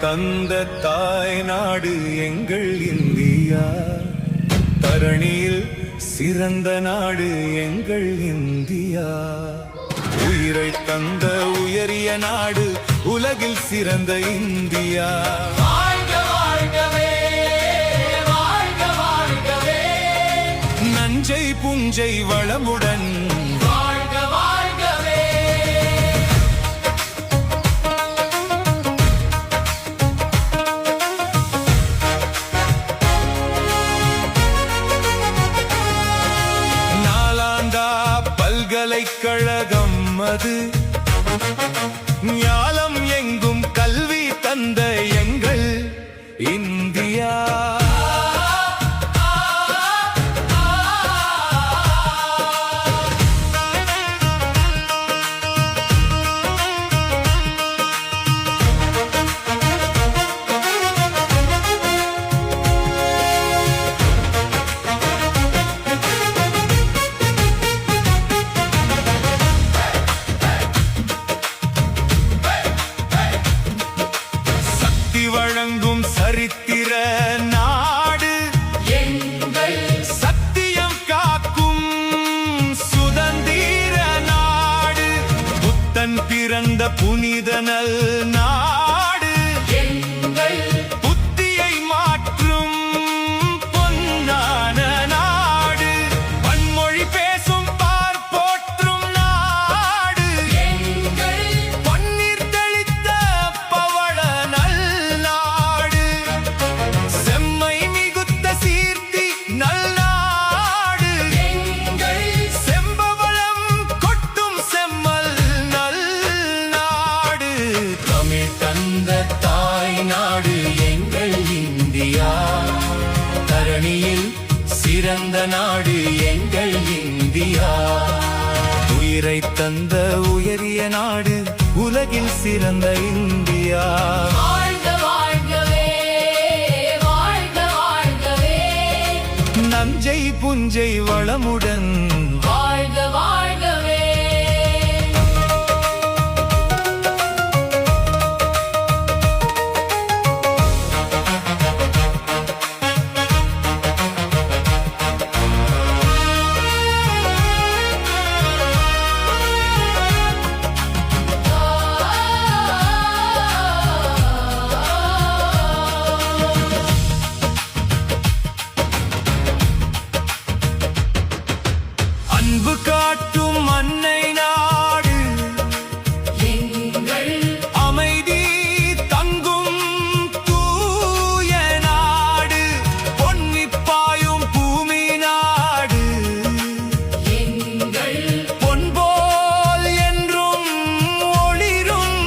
தந்த தாய் நாடு எங்கள் இந்தியா. தரணியில் சிறந்த நாடு எங்கள் இந்தியா. உயிரை தந்த உயரிய நாடு உலகில் சிறந்த இந்தியா. வாழ்க வாழ்கவே, வாழ்க வாழ்கவே. நஞ்சை புஞ்சை வளமுடன் வாழ்க வாழ்கவே. நாலாண்டா பல்கலைக்கழகம் அது ஞாலம் எங்கும் கல்வி தந்த எங்கள் இந்தியா. வழங்கும் சரித்திர நாடு எங்கள் சத்தியம் காக்கும் சுதந்திர நாடு. புத்தன் பிறந்த புனித நல் நாடு எங்கள் புத்தியை மாற்றும் பொன்னான நாடு. பன்மொழி பேசும் பார் போற்றும் நாடு எங்கள் பன்னீர் தெளித்த பவள நல் நாடு. செம்மை மிகுத்த சீர்த்தி நல் நாடு எங்கள் செம்பவளம் கொட்டும் செம்மல் நல் நாடு. தமிழ் தந்த தாய் நாடு எங்கள் இந்தியா. தரணியில் சிறந்த நாடு எங்கள் இந்தியா. உயிரை தந்த உயரிய நாடு உலகில் சிறந்த இந்தியா. வாழ்க வாழ்கவே, வாழ்க வாழ்கவே. நஞ்சை புஞ்சை வளமுடன் வாழ்க வாழ்கவே. அன்பு காட்டும் அன்னை நாடு எங்கள் அமைதி தங்கும் தூய நாடு. பொன்னிப்பாயும் பூமி நாடு எங்கள் பொன்போல் என்றும் ஒளிரும்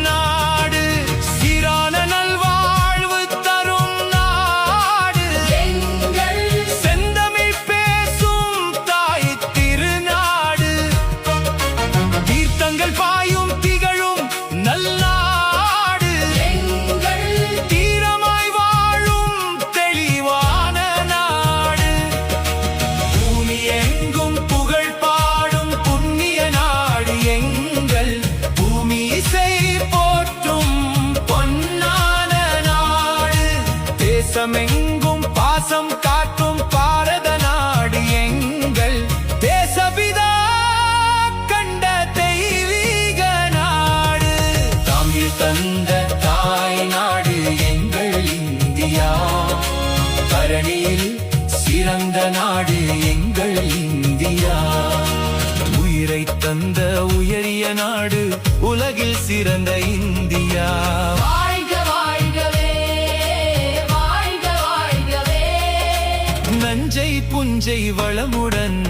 நாடு. சீரான நல்வாழ்வு தரும் நாடு எங்கள் செந்தமிழ் பேசும் தாய் திருநாடு. தீர்த்தங்கள் பாயும் திகழும் நல்நாடு எங்கள் தீரமாய் வாழும் தெளிவான நாடு. பூமி எங்கும் புகழ் பாடும் புண்ணிய நாடு எங்கள் பூமி இசை போற்றும் பொன்னான நாடு. தேசமெங்கும் பாசம் காட்டும் பாரத நாடு எங்கள் தேசபிதா கண்ட தெய்வீக நாடு. தமிழ் தந்த தாய் நாடு எங்கள் இந்தியா. தரணியில் சிறந்த நாடு எங்கள் இந்தியா. உயிரை தந்த உயரிய நாடு உலகில் சிறந்த இந்தியா. வாழ்க வாழ்கவே, வாழ்க வாழ்கவே. நஞ்சை புஞ்சை வளமுடன்